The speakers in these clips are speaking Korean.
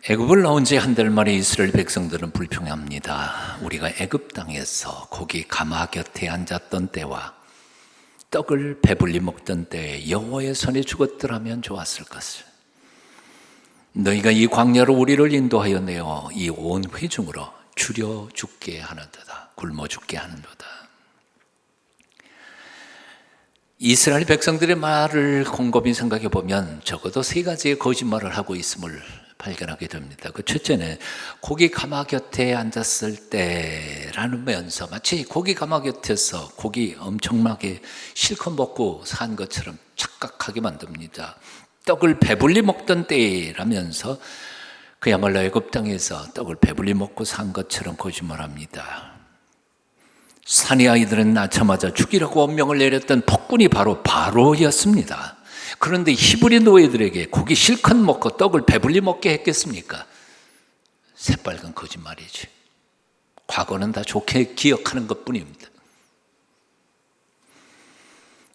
애굽을 나온 지 한 달 만에 이스라엘 백성들은 불평합니다. 우리가 애굽 땅에서 고기 가마 곁에 앉았던 때와 떡을 배불리 먹던 때에 여호와의 손에 죽었더라면 좋았을 것을. 너희가 이 광야로 우리를 인도하여 내어 이 온 회중으로 줄여 죽게 하는도다. 굶어 죽게 하는도다. 이스라엘 백성들의 말을 곰곰이 생각해 보면 적어도 세 가지의 거짓말을 하고 있음을 발견하게 됩니다. 그 첫째는 고기 가마 곁에 앉았을 때라면서 마치 고기 가마 곁에서 고기 엄청나게 실컷 먹고 산 것처럼 착각하게 만듭니다. 떡을 배불리 먹던 때라면서 그야말로 애굽 땅에서 떡을 배불리 먹고 산 것처럼 거짓말합니다. 사내 아이들은 낳자마자 죽이라고 엄명을 내렸던 폭군이 바로 바로였습니다. 그런데 히브리 노예들에게 고기 실컷 먹고 떡을 배불리 먹게 했겠습니까? 새빨간 거짓말이지. 과거는 다 좋게 기억하는 것뿐입니다.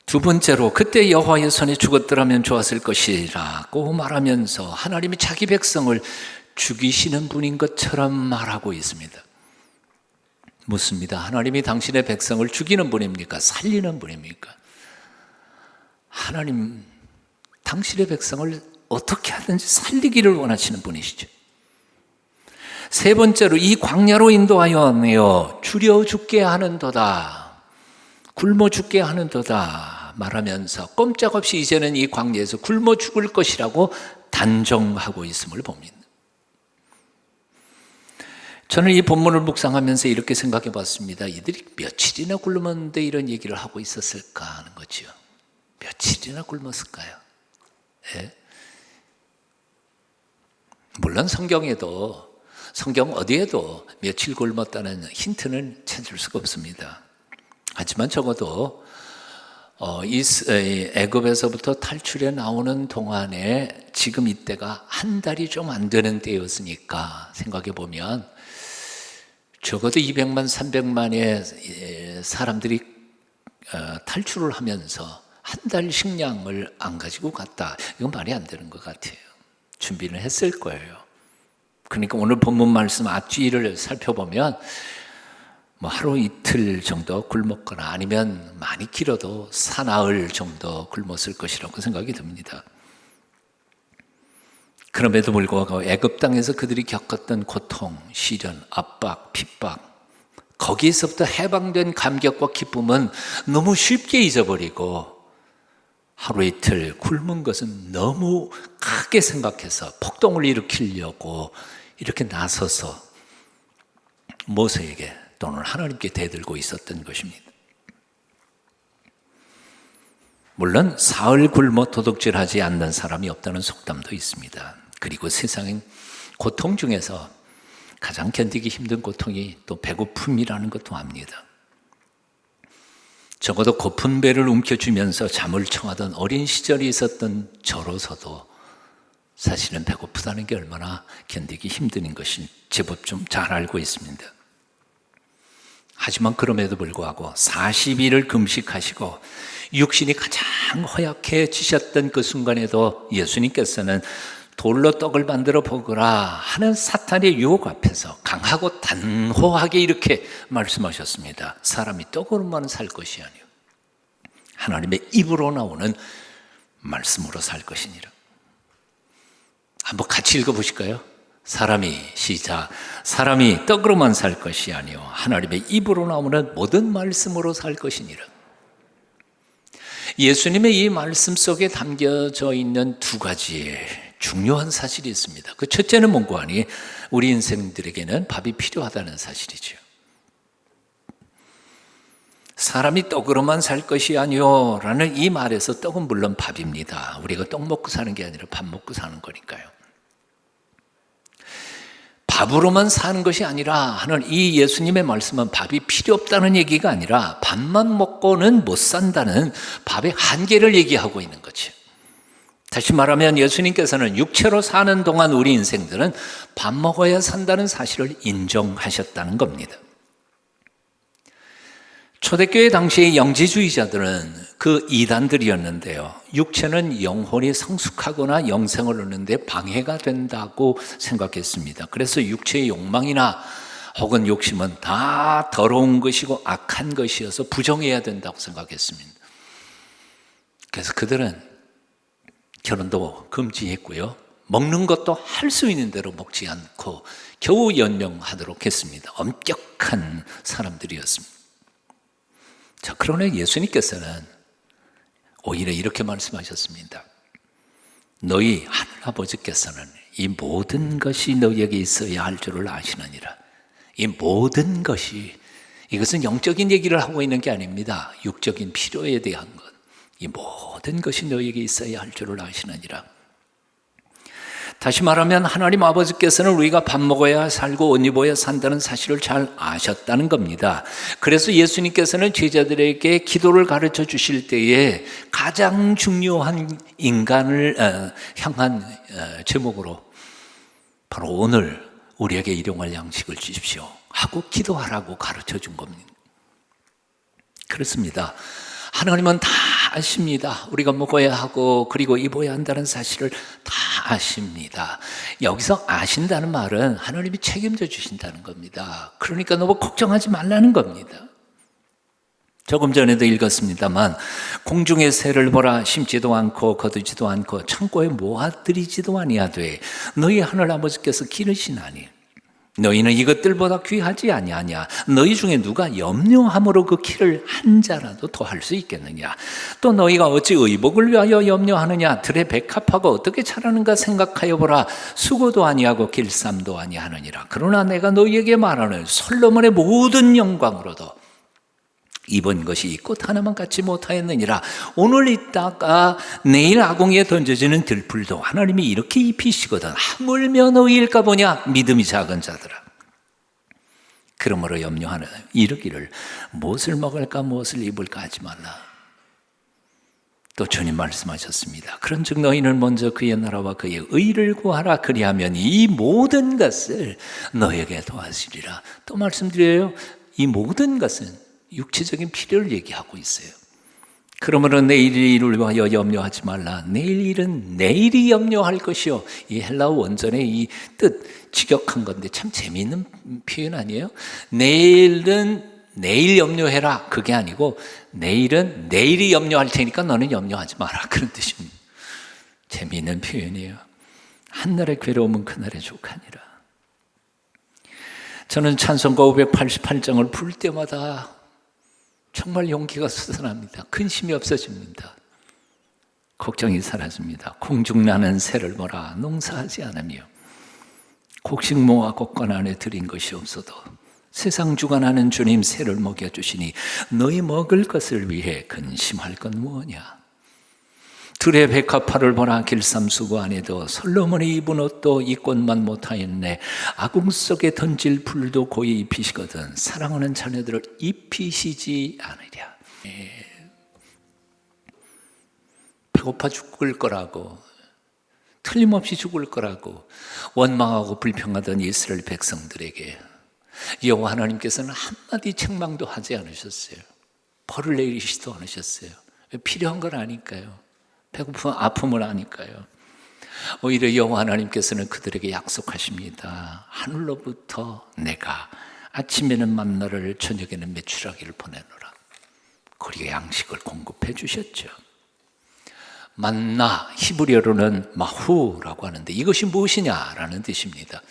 두 번째로 그때 여호와의 손에 죽었더라면 좋았을 것이라고 말하면서 하나님이 자기 백성을 죽이시는 분인 것처럼 말하고 있습니다. 묻습니다. 하나님이 당신의 백성을 죽이는 분입니까? 살리는 분입니까? 하나님, 당신의 백성을 어떻게 하든지 살리기를 원하시는 분이시죠. 세 번째로 이 광야로 인도하여 내어 줄여 죽게 하는도다, 굶어 죽게 하는도다 말하면서 꼼짝없이 이제는 이 광야에서 굶어 죽을 것이라고 단정하고 있음을 봅니다. 저는 이 본문을 묵상하면서 이렇게 생각해 봤습니다. 이들이 며칠이나 굶었는데 이런 얘기를 하고 있었을까 하는 거죠. 며칠이나 굶었을까요? 네. 물론 성경 어디에도 며칠 굶었다는 힌트는 찾을 수가 없습니다. 하지만 적어도 애굽에서부터 탈출해 나오는 동안에 지금 이때가 한 달이 좀 안 되는 때였으니까 생각해 보면 적어도 200만, 300만의 사람들이 탈출을 하면서 한 달 식량을 안 가지고 갔다. 이건 말이 안 되는 것 같아요. 준비를 했을 거예요. 그러니까 오늘 본문 말씀 앞뒤를 살펴보면 뭐 하루 이틀 정도 굶었거나 아니면 많이 길어도 사나흘 정도 굶었을 것이라고 생각이 듭니다. 그럼에도 불구하고 애굽 땅에서 그들이 겪었던 고통, 시련, 압박, 핍박, 거기에서부터 해방된 감격과 기쁨은 너무 쉽게 잊어버리고 하루 이틀 굶은 것은 너무 크게 생각해서 폭동을 일으키려고 이렇게 나서서 모세에게 또는 하나님께 대들고 있었던 것입니다. 물론 사흘 굶어 도둑질하지 않는 사람이 없다는 속담도 있습니다. 그리고 세상엔 고통 중에서 가장 견디기 힘든 고통이 또 배고픔이라는 것도 압니다. 적어도 고픈 배를 움켜쥐면서 잠을 청하던 어린 시절이 있었던 저로서도 사실은 배고프다는 게 얼마나 견디기 힘든 것인지 제법 좀 잘 알고 있습니다. 하지만 그럼에도 불구하고 40일을 금식하시고 육신이 가장 허약해지셨던 그 순간에도 예수님께서는 돌로 떡을 만들어 먹으라 하는 사탄의 유혹 앞에서 강하고 단호하게 이렇게 말씀하셨습니다. 사람이 떡으로만 살 것이 아니요 하나님의 입으로 나오는 말씀으로 살 것이니라. 한번 같이 읽어보실까요? 사람이 떡으로만 살 것이 아니요 하나님의 입으로 나오는 모든 말씀으로 살 것이니라. 예수님의 이 말씀 속에 담겨져 있는 두 가지의 중요한 사실이 있습니다. 그 첫째는 뭔고 하니 우리 인생들에게는 밥이 필요하다는 사실이죠. 사람이 떡으로만 살 것이 아니요 라는 이 말에서 떡은 물론 밥입니다. 우리가 떡 먹고 사는 게 아니라 밥 먹고 사는 거니까요. 밥으로만 사는 것이 아니라 하는 이 예수님의 말씀은 밥이 필요 없다는 얘기가 아니라 밥만 먹고는 못 산다는 밥의 한계를 얘기하고 있는 거죠. 다시 말하면 예수님께서는 육체로 사는 동안 우리 인생들은 밥 먹어야 산다는 사실을 인정하셨다는 겁니다. 초대교회 당시의 영지주의자들은 그 이단들이었는데요. 육체는 영혼이 성숙하거나 영생을 얻는데 방해가 된다고 생각했습니다. 그래서 육체의 욕망이나 혹은 욕심은 다 더러운 것이고 악한 것이어서 부정해야 된다고 생각했습니다. 그래서 그들은 결혼도 금지했고요. 먹는 것도 할 수 있는 대로 먹지 않고 겨우 연명하도록 했습니다. 엄격한 사람들이었습니다. 자, 그러나 예수님께서는 오히려 이렇게 말씀하셨습니다. 너희 하늘아버지께서는 이 모든 것이 너희에게 있어야 할 줄을 아시느니라. 이 모든 것이, 이것은 영적인 얘기를 하고 있는 게 아닙니다. 육적인 필요에 대한 것. 이 모든 것이 너희에게 있어야 할 줄을 아시느니라. 다시 말하면 하나님 아버지께서는 우리가 밥 먹어야 살고 옷 입어야 산다는 사실을 잘 아셨다는 겁니다. 그래서 예수님께서는 제자들에게 기도를 가르쳐 주실 때에 가장 중요한 인간을 향한 제목으로 바로 오늘 우리에게 일용할 양식을 주십시오 하고 기도하라고 가르쳐 준 겁니다. 그렇습니다. 하나님은 다 아십니다. 우리가 먹어야 하고 그리고 입어야 한다는 사실을 다 아십니다. 여기서 아신다는 말은 하나님이 책임져 주신다는 겁니다. 그러니까 너무 걱정하지 말라는 겁니다. 조금 전에도 읽었습니다만 공중의 새를 보라, 심지도 않고 거두지도 않고 창고에 모아들이지도 아니하되 너희 하늘 아버지께서 기르시나니 너희는 이것들보다 귀하지 아니하냐. 너희 중에 누가 염려함으로 그 키를 한 자라도 더할 수 있겠느냐. 또 너희가 어찌 의복을 위하여 염려하느냐. 들의 백합화가 어떻게 자라는가 생각하여 보라. 수고도 아니하고 길쌈도 아니하느니라. 그러나 내가 너희에게 말하는 솔로몬의 모든 영광으로도 입은 것이 이 꽃 하나만 갖지 못하였느니라. 오늘 있다가 내일 아궁이에 던져지는 들풀도 하나님이 이렇게 입히시거든 하물며 너희일까 보냐. 믿음이 작은 자들아. 그러므로 염려하는 이르기를 무엇을 먹을까 무엇을 입을까 하지 말라. 또 주님 말씀하셨습니다. 그런즉 너희는 먼저 그의 나라와 그의 의를 구하라. 그리하면 이 모든 것을 너에게 더하시리라. 또 말씀드려요. 이 모든 것은 육체적인 필요를 얘기하고 있어요. 그러므로 내일 일을 위하여 염려하지 말라. 내일 일은 내일이 염려할 것이요. 이 헬라어 원전의 이 뜻 직역한 건데 참 재미있는 표현 아니에요? 내일은 내일 염려해라. 그게 아니고 내일은 내일이 염려할 테니까 너는 염려하지 마라. 그런 뜻입니다. 재미있는 표현이에요. 한날의 괴로움은 그날의 족하니라. 저는 찬송가 588장을 부를 때마다 정말 용기가 솟아납니다. 근심이 없어집니다. 걱정이 사라집니다. 공중 나는 새를 보라. 농사하지 않으며 곡식 모아 곡간 안에 들인 것이 없어도 세상 주관하는 주님 새를 먹여주시니 너희 먹을 것을 위해 근심할 건 무엇이냐. 들의 백합화를 보라. 길쌈수고 안에도 솔로몬이 입은 옷도 이 꽃만 못하였네. 아궁 속에 던질 풀도 고이 입히시거든 사랑하는 자녀들을 입히시지 않으랴. 배고파 죽을 거라고 틀림없이 죽을 거라고 원망하고 불평하던 이스라엘 백성들에게 여호와 하나님께서는 한마디 책망도 하지 않으셨어요. 벌을 내리시지도 않으셨어요. 필요한 걸 아니까요. 배고픔, 아픔을 아니까요. 오히려 여호와 하나님께서는 그들에게 약속하십니다. 하늘로부터 내가 아침에는 만나를 저녁에는 메추라기를 보내노라. 그리고 양식을 공급해 주셨죠. 만나, 히브리어로는 마후라고 하는데 이것이 무엇이냐라는 뜻입니다.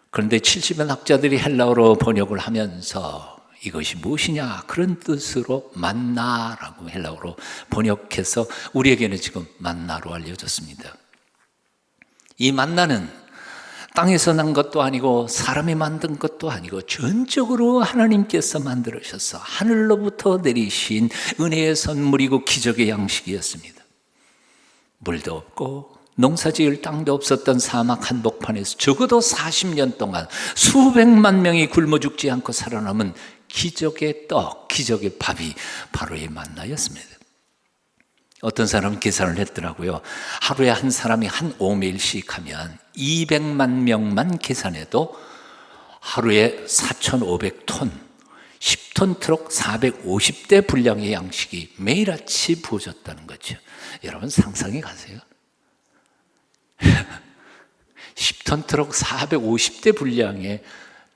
그런데 70의 학자들이 헬라어로 번역을 하면서 이것이 무엇이냐 그런 뜻으로 만나라고 헬라어로 번역해서 우리에게는 지금 만나로 알려졌습니다. 이 만나는 땅에서 난 것도 아니고 사람이 만든 것도 아니고 전적으로 하나님께서 만들으셔서 하늘로부터 내리신 은혜의 선물이고 기적의 양식이었습니다. 물도 없고 농사지을 땅도 없었던 사막 한복판에서 적어도 40년 동안 수백만 명이 굶어 죽지 않고 살아남은 기적의 떡, 기적의 밥이 바로 이 만나였습니다. 어떤 사람은 계산을 했더라고요. 하루에 한 사람이 한 오멜씩 하면 200만 명만 계산해도 하루에 4,500톤, 10톤 트럭 450대 분량의 양식이 매일 아침 부어졌다는 거죠. 여러분 상상해 가세요. 10톤 트럭 450대 분량의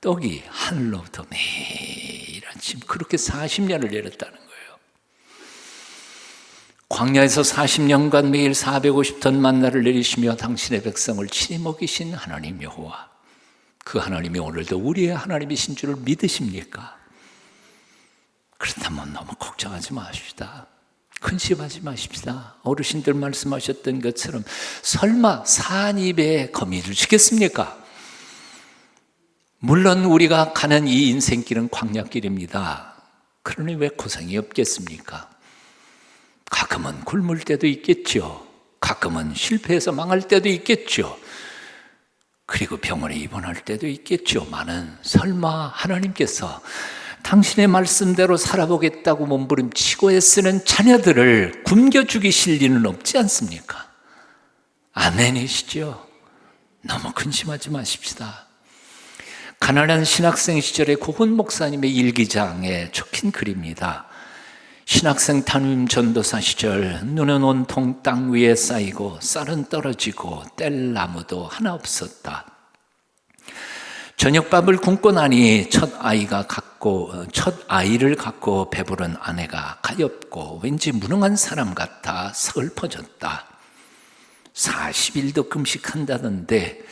떡이 하늘로부터 매일 아침 그렇게 40년을 내렸다는 거예요. 광야에서 40년간 매일 450톤 만나를 내리시며 당신의 백성을 친히 먹이신 하나님 여호와, 그 하나님이 오늘도 우리의 하나님이신 줄을 믿으십니까? 그렇다면 너무 걱정하지 마십시다. 근심하지 마십시다. 어르신들 말씀하셨던 것처럼 설마 산 입에 거미를 치겠습니까? 물론 우리가 가는 이 인생길은 광야길입니다. 그러니 왜 고생이 없겠습니까? 가끔은 굶을 때도 있겠죠. 가끔은 실패해서 망할 때도 있겠죠. 그리고 병원에 입원할 때도 있겠죠만은 설마 하나님께서 당신의 말씀대로 살아보겠다고 몸부림치고 애쓰는 자녀들을 굶겨 죽이실 리는 없지 않습니까? 아멘이시죠? 너무 근심하지 마십시다. 가난한 신학생 시절의 고훈 목사님의 일기장에 적힌 글입니다. 신학생 담임 전도사 시절 눈은 온통 땅 위에 쌓이고 쌀은 떨어지고 뗄 나무도 하나 없었다. 저녁밥을 굶고 나니 첫 아이를 갖고 배부른 아내가 가엾고 왠지 무능한 사람 같아 서글퍼졌다. 40일도 금식한다던데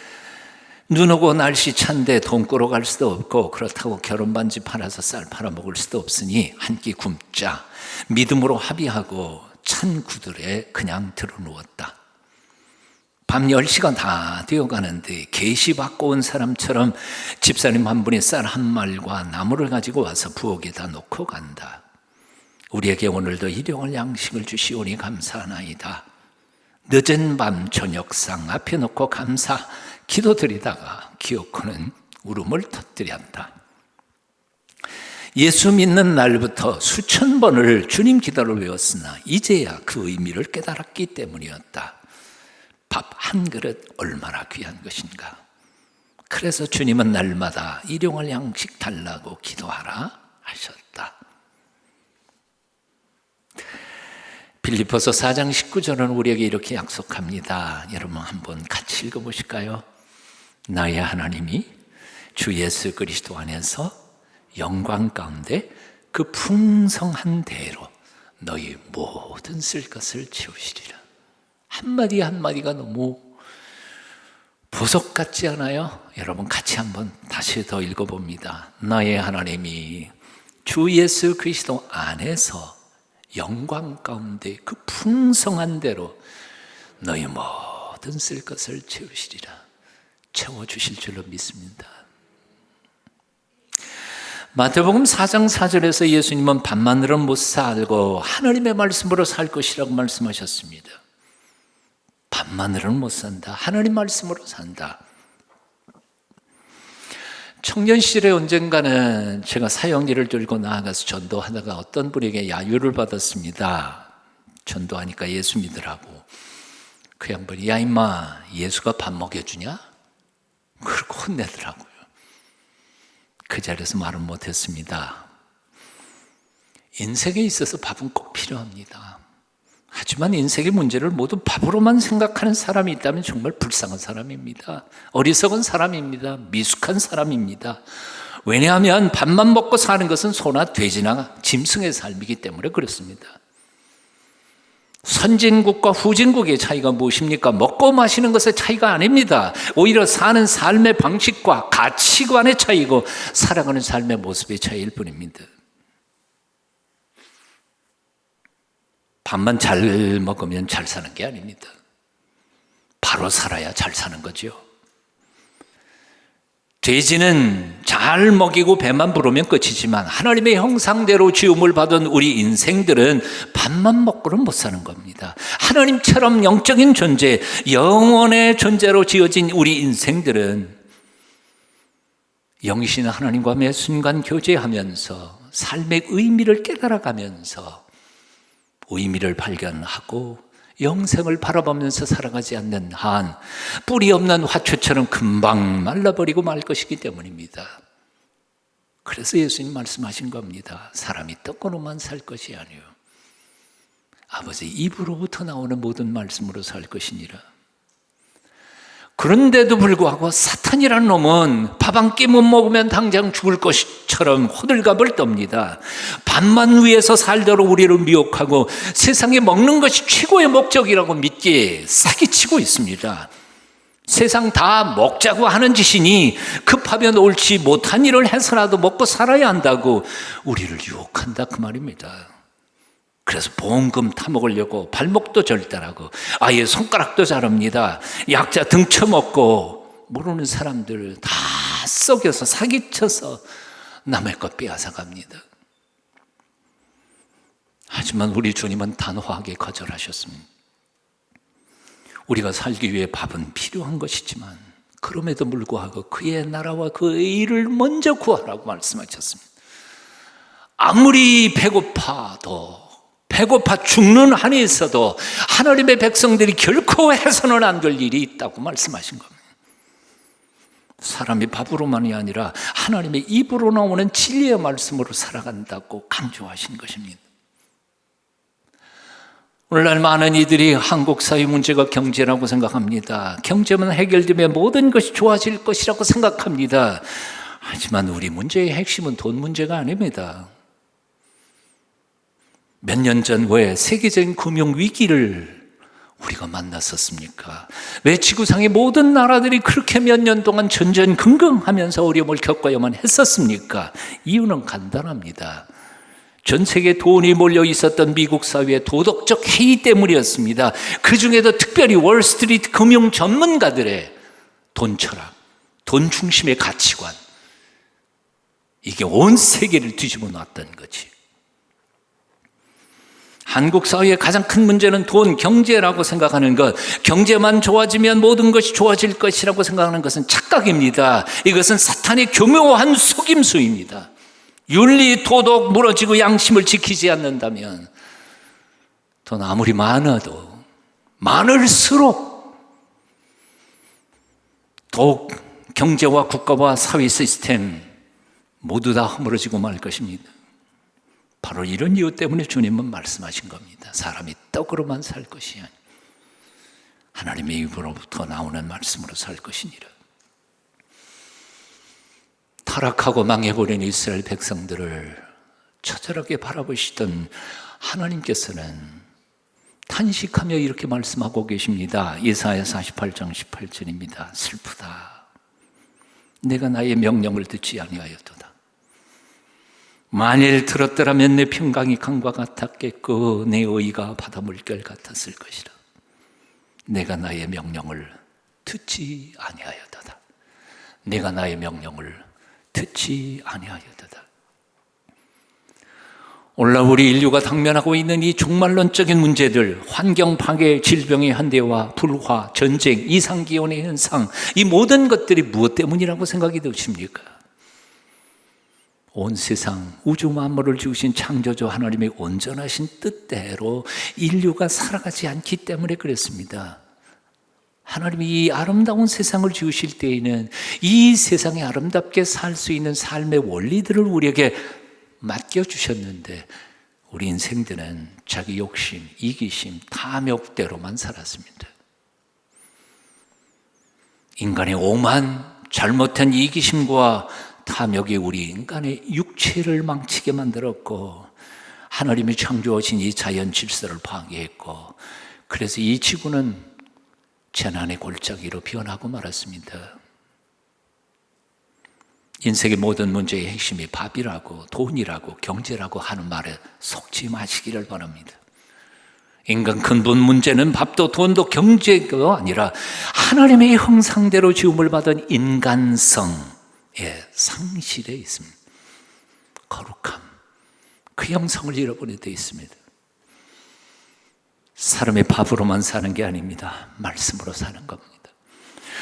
눈 오고 날씨 찬데 돈 꾸러 갈 수도 없고 그렇다고 결혼 반지 팔아서 쌀 팔아 먹을 수도 없으니 한 끼 굶자 믿음으로 합의하고 찬 구들에 그냥 들어누웠다. 밤 10시가 다 되어가는데 계시 받고 온 사람처럼 집사님 한 분이 쌀 한 말과 나무를 가지고 와서 부엌에다 놓고 간다. 우리에게 오늘도 일용할 양식을 주시오니 감사하나이다. 늦은 밤 저녁상 앞에 놓고 감사 기도드리다가 기어코는 울음을 터뜨렸다. 예수 믿는 날부터 수천 번을 주님 기도를 외웠으나 이제야 그 의미를 깨달았기 때문이었다. 밥 한 그릇 얼마나 귀한 것인가. 그래서 주님은 날마다 일용할 양식 달라고 기도하라 하셨다. 빌립보서 4장 19절은 우리에게 이렇게 약속합니다. 여러분 한번 같이 읽어보실까요? 나의 하나님이 주 예수 그리스도 안에서 영광 가운데 그 풍성한 대로 너희 모든 쓸 것을 채우시리라. 한마디 한마디가 너무 보석 같지 않아요? 여러분 같이 한번 다시 더 읽어봅니다. 나의 하나님이 주 예수 그리스도 안에서 영광 가운데 그 풍성한 대로 너희 모든 쓸 것을 채우시리라. 채워주실 줄로 믿습니다. 마태복음 4장 4절에서 예수님은 밥만으로는 못 살고 하나님의 말씀으로 살 것이라고 말씀하셨습니다. 밥만으로는 못 산다. 하나님 말씀으로 산다. 청년 시절에 언젠가는 제가 사형리를 들고 나아가서 전도하다가 어떤 분에게 야유를 받았습니다. 전도하니까 예수 믿으라고. 그 양반이 야 임마 예수가 밥 먹여주냐? 그렇게 혼내더라고요. 그 자리에서 말은 못했습니다. 인생에 있어서 밥은 꼭 필요합니다. 하지만 인생의 문제를 모두 밥으로만 생각하는 사람이 있다면 정말 불쌍한 사람입니다. 어리석은 사람입니다. 미숙한 사람입니다. 왜냐하면 밥만 먹고 사는 것은 소나 돼지나 짐승의 삶이기 때문에 그렇습니다. 선진국과 후진국의 차이가 무엇입니까? 먹고 마시는 것의 차이가 아닙니다. 오히려 사는 삶의 방식과 가치관의 차이고 살아가는 삶의 모습의 차이일 뿐입니다. 밥만 잘 먹으면 잘 사는 게 아닙니다. 바로 살아야 잘 사는 거죠. 돼지는 잘 먹이고 배만 부르면 끝이지만 하나님의 형상대로 지음을 받은 우리 인생들은 밥만 먹고는 못 사는 겁니다. 하나님처럼 영적인 존재, 영원의 존재로 지어진 우리 인생들은 영이신 하나님과 매 순간 교제하면서 삶의 의미를 깨달아가면서 의미를 발견하고 영생을 바라보면서 살아가지 않는 한 뿌리 없는 화초처럼 금방 말라버리고 말 것이기 때문입니다. 그래서 예수님 말씀하신 겁니다. 사람이 떡으로만 살 것이 아니요 아버지 입으로부터 나오는 모든 말씀으로 살 것이니라. 그런데도 불구하고 사탄이라는 놈은 밥 한 끼 못 먹으면 당장 죽을 것처럼 호들갑을 떱니다. 밥만 위해서 살도록 우리를 미혹하고 세상에 먹는 것이 최고의 목적이라고 믿기에 사기치고 있습니다. 세상 다 먹자고 하는 짓이니 급하면 옳지 못한 일을 해서라도 먹고 살아야 한다고 우리를 유혹한다 그 말입니다. 그래서 보험금 타먹으려고 발목도 절단하고 아예 손가락도 자릅니다. 약자 등쳐먹고 모르는 사람들 다 속여서 사기쳐서 남의 것 빼앗아갑니다. 하지만 우리 주님은 단호하게 거절하셨습니다. 우리가 살기 위해 밥은 필요한 것이지만 그럼에도 불구하고 그의 나라와 그의 일을 먼저 구하라고 말씀하셨습니다. 아무리 배고파 죽는 한이 있어도 하나님의 백성들이 결코 해서는 안 될 일이 있다고 말씀하신 겁니다. 사람이 밥으로만이 아니라 하나님의 입으로 나오는 진리의 말씀으로 살아간다고 강조하신 것입니다. 오늘날 많은 이들이 한국 사회 문제가 경제라고 생각합니다. 경제만 해결되면 모든 것이 좋아질 것이라고 생각합니다. 하지만 우리 문제의 핵심은 돈 문제가 아닙니다. 몇 년 전 왜 세계적인 금융위기를 우리가 만났었습니까? 왜 지구상의 모든 나라들이 그렇게 몇 년 동안 전전긍긍하면서 어려움을 겪어야만 했었습니까? 이유는 간단합니다. 전 세계에 돈이 몰려 있었던 미국 사회의 도덕적 해이 때문이었습니다. 그 중에도 특별히 월스트리트 금융 전문가들의 돈 철학, 돈 중심의 가치관, 이게 온 세계를 뒤집어 놨던 거지. 한국 사회의 가장 큰 문제는 돈, 경제라고 생각하는 것, 경제만 좋아지면 모든 것이 좋아질 것이라고 생각하는 것은 착각입니다. 이것은 사탄의 교묘한 속임수입니다. 윤리, 도덕 무너지고 양심을 지키지 않는다면 돈 아무리 많아도 많을수록 더욱 경제와 국가와 사회 시스템 모두 다 허물어지고 말 것입니다. 바로 이런 이유 때문에 주님은 말씀하신 겁니다. 사람이 떡으로만 살 것이 아니라 하나님의 입으로부터 나오는 말씀으로 살 것이니라. 타락하고 망해버린 이스라엘 백성들을 처절하게 바라보시던 하나님께서는 탄식하며 이렇게 말씀하고 계십니다. 예사야 48장 18절입니다. 슬프다. 내가 나의 명령을 듣지 아니하였도다. 만일 들었더라면 내 평강이 강과 같았겠고 내 의가 바다 물결 같았을 것이라. 내가 나의 명령을 듣지 아니하였도다. 내가 나의 명령을 듣지 아니하였도다. 오늘날 우리 인류가 당면하고 있는 이 종말론적인 문제들, 환경 파괴, 질병의 현대화, 불화, 전쟁, 이상기온의 현상, 이 모든 것들이 무엇 때문이라고 생각이 드십니까? 온 세상 우주 만물을 지으신 창조주 하나님의 온전하신 뜻대로 인류가 살아가지 않기 때문에 그렇습니다. 하나님이 이 아름다운 세상을 지으실 때에는 이 세상에 아름답게 살 수 있는 삶의 원리들을 우리에게 맡겨주셨는데 우리 인생들은 자기 욕심, 이기심, 탐욕대로만 살았습니다. 인간의 오만 잘못한 이기심과 탐욕이 우리 인간의 육체를 망치게 만들었고 하나님이 창조하신 이 자연 질서를 파괴했고 그래서 이 지구는 재난의 골짜기로 변하고 말았습니다. 인생의 모든 문제의 핵심이 밥이라고 돈이라고 경제라고 하는 말에 속지 마시기를 바랍니다. 인간 근본 문제는 밥도 돈도 경제가 아니라 하나님의 형상대로 지음을 받은 인간성의 상실에 있습니다. 거룩함, 그 형성을 잃어버리게 되어 있습니다. 사람의 밥으로만 사는 게 아닙니다. 말씀으로 사는 겁니다.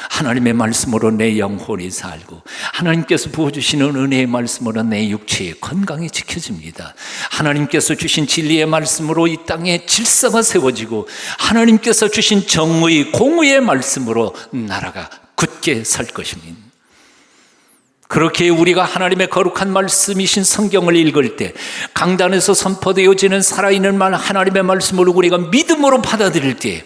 하나님의 말씀으로 내 영혼이 살고 하나님께서 부어주시는 은혜의 말씀으로 내 육체의 건강이 지켜집니다. 하나님께서 주신 진리의 말씀으로 이 땅에 질서가 세워지고 하나님께서 주신 정의, 공의의 말씀으로 나라가 굳게 설 것입니다. 그렇게 우리가 하나님의 거룩한 말씀이신 성경을 읽을 때 강단에서 선포되어지는 살아있는 말 하나님의 말씀을 우리가 믿음으로 받아들일 때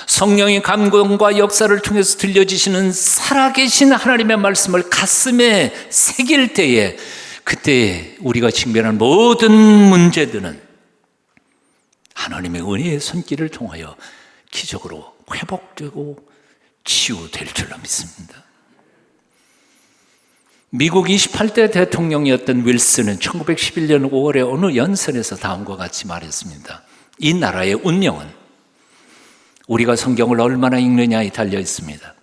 성령의 감동과 역사를 통해서 들려주시는 살아계신 하나님의 말씀을 가슴에 새길 때에 그때 우리가 직면한 모든 문제들은 하나님의 은혜의 손길을 통하여 기적으로 회복되고 치유될 줄로 믿습니다. 미국 28대 대통령이었던 윌슨은 1911년 5월에 어느 연설에서 다음과 같이 말했습니다. 이 나라의 운명은 우리가 성경을 얼마나 읽느냐에 달려 있습니다.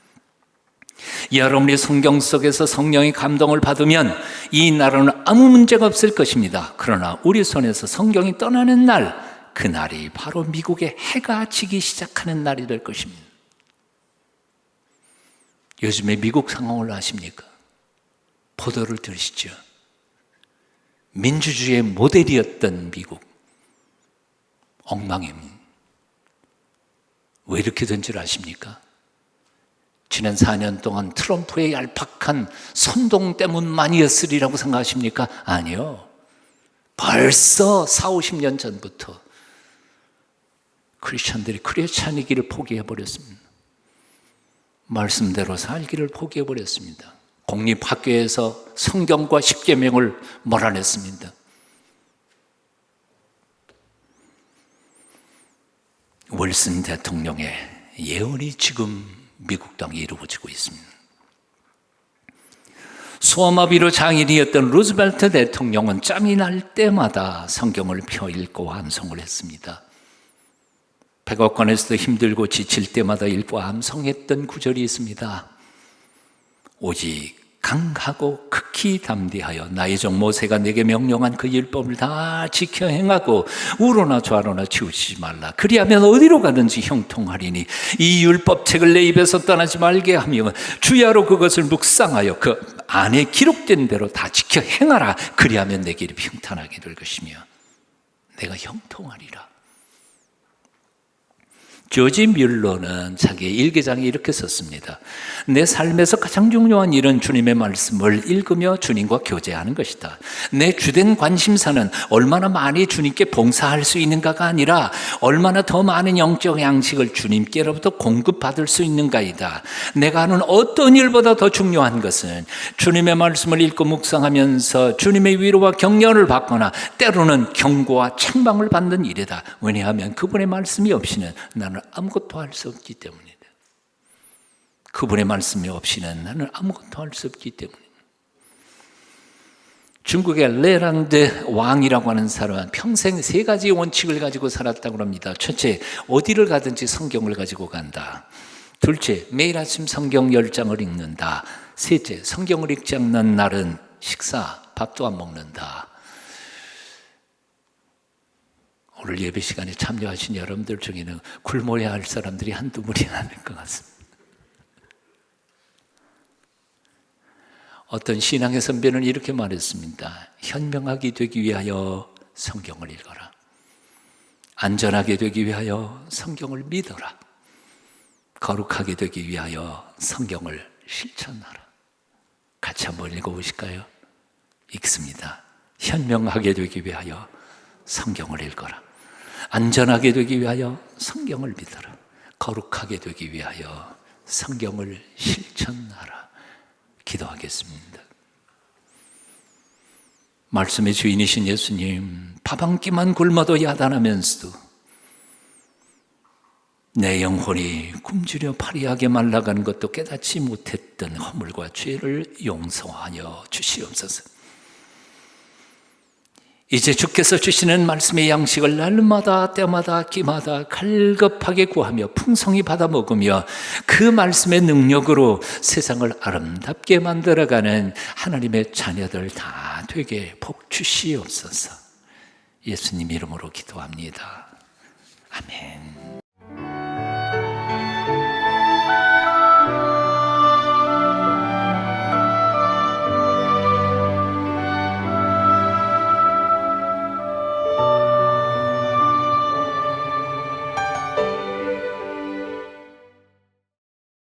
여러분이 성경 속에서 성령의 감동을 받으면 이 나라는 아무 문제가 없을 것입니다. 그러나 우리 손에서 성경이 떠나는 날, 그 날이 바로 미국의 해가 지기 시작하는 날이 될 것입니다. 요즘에 미국 상황을 아십니까? 보도를 들으시죠. 민주주의의 모델이었던 미국, 엉망입니다. 왜 이렇게 된 줄 아십니까? 지난 4년 동안 트럼프의 얄팍한 선동 때문만이었으리라고 생각하십니까? 아니요. 벌써 40-50년 전부터 크리스천들이 크리스찬의 길을 포기해버렸습니다. 말씀대로 살기를 포기해버렸습니다. 공립학교에서 성경과 십계명을 몰아냈습니다. 윌슨 대통령의 예언이 지금 미국 땅에 이루어지고 있습니다. 소아마비로 장인이었던 루즈벨트 대통령은 짬이 날 때마다 성경을 펴 읽고 암송을 했습니다. 백악관에서도 힘들고 지칠 때마다 읽고 암송했던 구절이 있습니다. 오직 강하고 극히 담대하여 나의 종 모세가 내게 명령한 그 율법을 다 지켜 행하고 우로나 좌로나 치우치지 말라. 그리하면 어디로 가든지 형통하리니 이 율법책을 내 입에서 떠나지 말게 하며 주야로 그것을 묵상하여 그 안에 기록된 대로 다 지켜 행하라. 그리하면 내 길이 평탄하게 될 것이며 내가 형통하리라. 조지 뮬러는 자기의 일기장에 이렇게 썼습니다. 내 삶에서 가장 중요한 일은 주님의 말씀을 읽으며 주님과 교제하는 것이다. 내 주된 관심사는 얼마나 많이 주님께 봉사할 수 있는가가 아니라 얼마나 더 많은 영적 양식을 주님께로부터 공급받을 수 있는가이다. 내가 하는 어떤 일보다 더 중요한 것은 주님의 말씀을 읽고 묵상하면서 주님의 위로와 격려를 받거나 때로는 경고와 책망을 받는 일이다. 왜냐하면 그분의 말씀이 없이는 나는 아무것도 할 수 없기 때문이다. 그분의 말씀이 없이는 나는 아무것도 할 수 없기 때문이다. 중국의 레랑드 왕이라고 하는 사람은 평생 3가지 원칙을 가지고 살았다고 합니다. 첫째, 어디를 가든지 성경을 가지고 간다. 둘째, 매일 아침 성경 10장을 읽는다. 셋째, 성경을 읽지 않는 날은 밥도 안 먹는다. 오늘 예배 시간에 참여하신 여러분들 중에는 굶어야 할 사람들이 한두 분이 아닐 것 같습니다. 어떤 신앙의 선배는 이렇게 말했습니다. 현명하게 되기 위하여 성경을 읽어라. 안전하게 되기 위하여 성경을 믿어라. 거룩하게 되기 위하여 성경을 실천하라. 같이 한번 읽어보실까요? 읽습니다. 현명하게 되기 위하여 성경을 읽어라. 안전하게 되기 위하여 성경을 믿어라. 거룩하게 되기 위하여 성경을 실천하라. 기도하겠습니다. 말씀의 주인이신 예수님, 밥 한 끼만 굶어도 야단하면서도 내 영혼이 굶주려 파리하게 말라가는 것도 깨닫지 못했던 허물과 죄를 용서하여 주시옵소서. 이제 주께서 주시는 말씀의 양식을 날마다 때마다 끼마다 갈급하게 구하며 풍성히 받아 먹으며 그 말씀의 능력으로 세상을 아름답게 만들어가는 하나님의 자녀들 다 되게 복 주시옵소서. 예수님 이름으로 기도합니다. 아멘.